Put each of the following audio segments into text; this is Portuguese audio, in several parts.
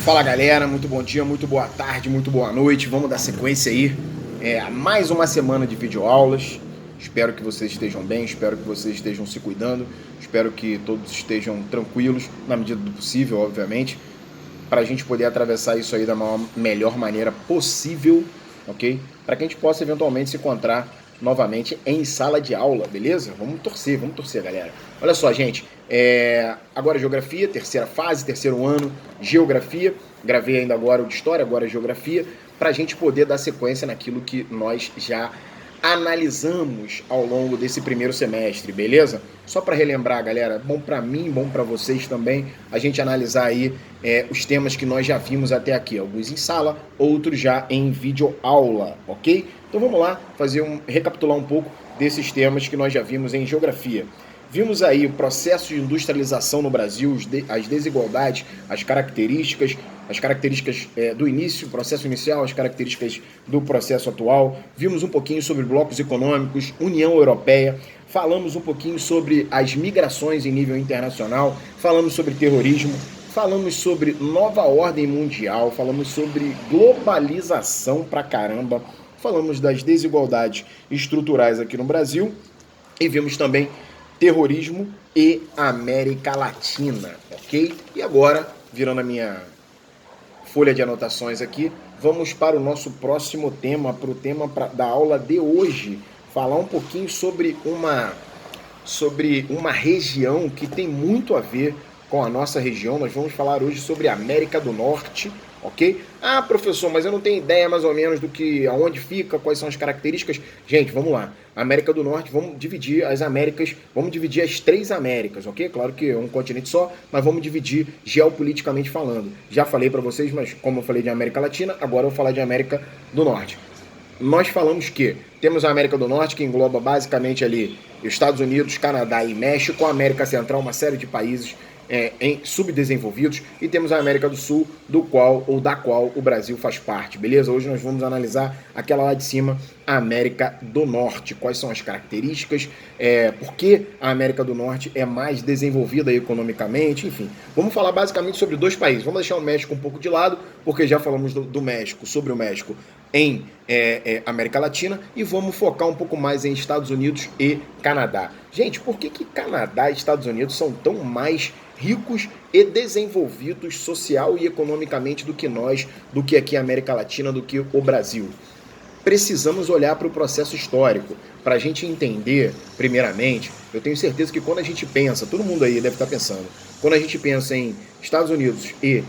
Fala galera, muito bom dia, muito boa tarde, muito boa noite. Vamos dar sequência aí a mais uma semana de videoaulas. Espero que vocês estejam bem, espero que vocês estejam se cuidando, espero que todos estejam tranquilos, na medida do possível, obviamente, para a gente poder atravessar isso aí da melhor maneira possível, ok? Para que a gente possa eventualmente se encontrar novamente em sala de aula, beleza? Vamos torcer, galera. Olha só, gente, agora geografia, terceira fase, terceiro ano, geografia. Gravei ainda agora o de história, agora geografia, para a gente poder dar sequência naquilo que nós já analisamos ao longo desse primeiro semestre, beleza? Só para relembrar, galera, bom para mim, bom para vocês também, a gente analisar aí os temas que nós já vimos até aqui, alguns em sala, outros já em videoaula, ok? Então vamos lá, recapitular um pouco desses temas que nós já vimos em geografia. Vimos aí o processo de industrialização no Brasil, as desigualdades, as características do início, processo inicial, as características do processo atual. Vimos um pouquinho sobre blocos econômicos, União Europeia, falamos um pouquinho sobre as migrações em nível internacional, falamos sobre terrorismo, falamos sobre nova ordem mundial, falamos sobre globalização pra caramba, falamos das desigualdades estruturais aqui no Brasil e vimos também terrorismo e América Latina, ok? E agora, virando a minha folha de anotações aqui, vamos para o nosso próximo tema, para o tema da aula de hoje, falar um pouquinho sobre uma região que tem muito a ver com a nossa região. Nós vamos falar hoje sobre a América do Norte, ok? Ah, professor, mas eu não tenho ideia mais ou menos aonde fica, quais são as características. Gente, vamos lá. América do Norte, vamos dividir as Américas, vamos dividir as 3 Américas, ok? Claro que é um continente só, mas vamos dividir geopoliticamente falando. Já falei para vocês, mas como eu falei de América Latina, agora eu vou falar de América do Norte. Nós falamos que temos a América do Norte, que engloba basicamente ali Estados Unidos, Canadá e México, a América Central, uma série de países subdesenvolvidos, e temos a América do Sul, da qual o Brasil faz parte, beleza? Hoje nós vamos analisar aquela lá de cima, a América do Norte, quais são as características, por que a América do Norte é mais desenvolvida economicamente, enfim. Vamos falar basicamente sobre 2 países, vamos deixar o México um pouco de lado, porque já falamos do México, sobre o México em América Latina, e vamos focar um pouco mais em Estados Unidos e Canadá. Gente, por que Canadá e Estados Unidos são tão mais ricos e desenvolvidos social e economicamente do que aqui a América Latina, do que o Brasil? Precisamos olhar para o processo histórico, para a gente entender, primeiramente, eu tenho certeza que quando a gente pensa, todo mundo aí deve estar pensando, quando a gente pensa em Estados Unidos e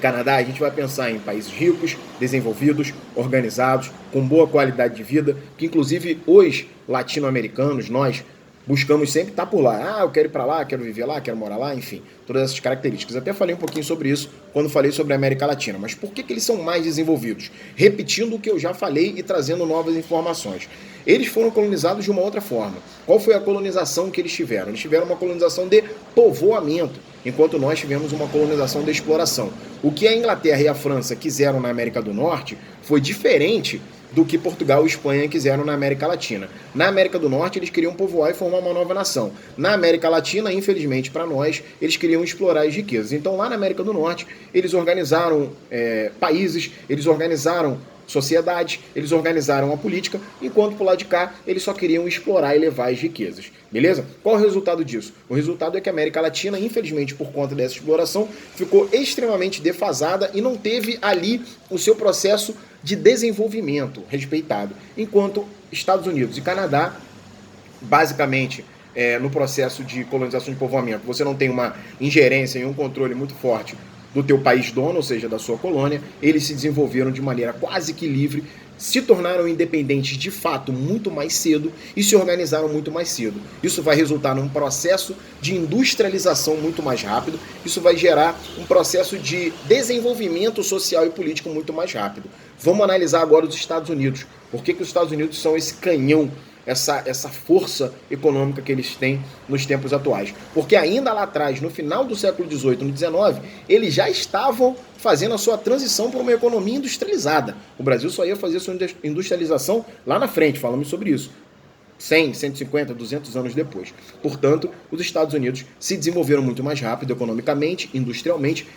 Canadá, a gente vai pensar em países ricos, desenvolvidos, organizados, com boa qualidade de vida, que inclusive os latino-americanos, nós buscamos sempre estar por lá. Ah, eu quero ir para lá, quero viver lá, quero morar lá, enfim, todas essas características. Até falei um pouquinho sobre isso quando falei sobre a América Latina. Mas por que eles são mais desenvolvidos? Repetindo o que eu já falei e trazendo novas informações. Eles foram colonizados de uma outra forma. Qual foi a colonização que eles tiveram? Eles tiveram uma colonização de povoamento, enquanto nós tivemos uma colonização de exploração. O que a Inglaterra e a França quiseram na América do Norte foi diferente do que Portugal e Espanha quiseram na América Latina. Na América do Norte, eles queriam povoar e formar uma nova nação. Na América Latina, infelizmente para nós, eles queriam explorar as riquezas. Então, lá na América do Norte, eles organizaram países, eles organizaram sociedades, eles organizaram a política, enquanto por lá de cá, eles só queriam explorar e levar as riquezas. Beleza? Qual é o resultado disso? O resultado é que a América Latina, infelizmente por conta dessa exploração, ficou extremamente defasada e não teve ali o seu processo de desenvolvimento respeitado. Enquanto Estados Unidos e Canadá, basicamente, no processo de colonização de povoamento, você não tem uma ingerência e um controle muito forte do teu país dono, ou seja, da sua colônia, eles se desenvolveram de maneira quase que livre, se tornaram independentes de fato muito mais cedo e se organizaram muito mais cedo. Isso vai resultar num processo de industrialização muito mais rápido, isso vai gerar um processo de desenvolvimento social e político muito mais rápido. Vamos analisar agora os Estados Unidos. Por que os Estados Unidos são esse canhão, essa força econômica que eles têm nos tempos atuais? Porque ainda lá atrás, no final do século XVIII, no XIX, eles já estavam fazendo a sua transição para uma economia industrializada. O Brasil só ia fazer sua industrialização lá na frente, falamos sobre isso. 100, 150, 200 anos depois. Portanto, os Estados Unidos se desenvolveram muito mais rápido economicamente, industrialmente,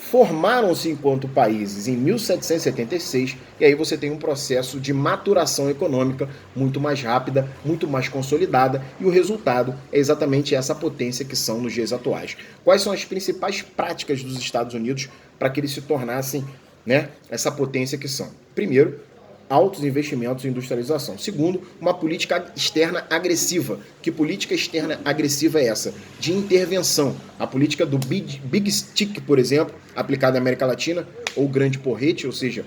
formaram-se enquanto países em 1776, e aí você tem um processo de maturação econômica muito mais rápida, muito mais consolidada, e o resultado é exatamente essa potência que são nos dias atuais. Quais são as principais práticas dos Estados Unidos para que eles se tornassem, né, essa potência que são? Primeiro, altos investimentos em industrialização. Segundo, uma política externa agressiva. Que política externa agressiva é essa? De intervenção. A política do Big Stick, por exemplo, aplicada na América Latina, ou grande porrete, ou seja,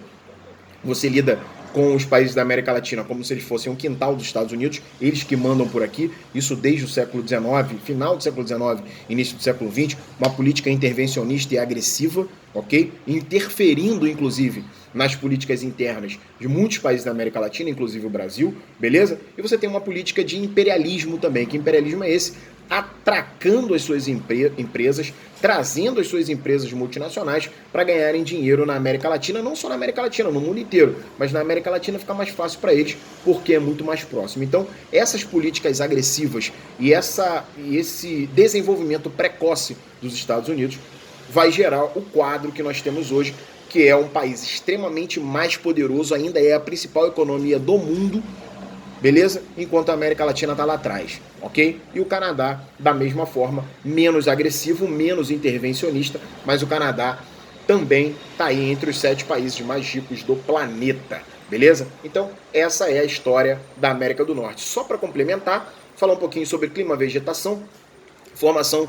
você lida com os países da América Latina como se eles fossem um quintal dos Estados Unidos, eles que mandam por aqui, isso desde o século XIX, final do século XIX, início do século XX, uma política intervencionista e agressiva, ok? Interferindo, inclusive, nas políticas internas de muitos países da América Latina, inclusive o Brasil, beleza? E você tem uma política de imperialismo também. Que imperialismo é esse? Atracando as suas empresas, trazendo as suas empresas multinacionais para ganharem dinheiro na América Latina, não só na América Latina, no mundo inteiro, mas na América Latina fica mais fácil para eles porque é muito mais próximo. Então, essas políticas agressivas e esse desenvolvimento precoce dos Estados Unidos vai gerar o quadro que nós temos hoje, que é um país extremamente mais poderoso, ainda é a principal economia do mundo, beleza? Enquanto a América Latina está lá atrás, ok? E o Canadá, da mesma forma, menos agressivo, menos intervencionista, mas o Canadá também está aí entre os 7 países mais ricos do planeta, beleza? Então, essa é a história da América do Norte. Só para complementar, falar um pouquinho sobre clima, vegetação, formação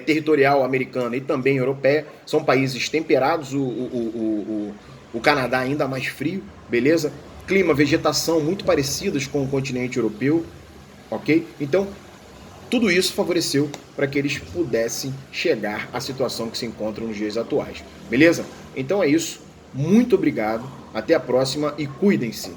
territorial americana e também europeia, são países temperados, o Canadá ainda mais frio, beleza? Clima, vegetação muito parecidas com o continente europeu, ok? Então, tudo isso favoreceu para que eles pudessem chegar à situação que se encontram nos dias atuais, beleza? Então é isso, muito obrigado, até a próxima e cuidem-se!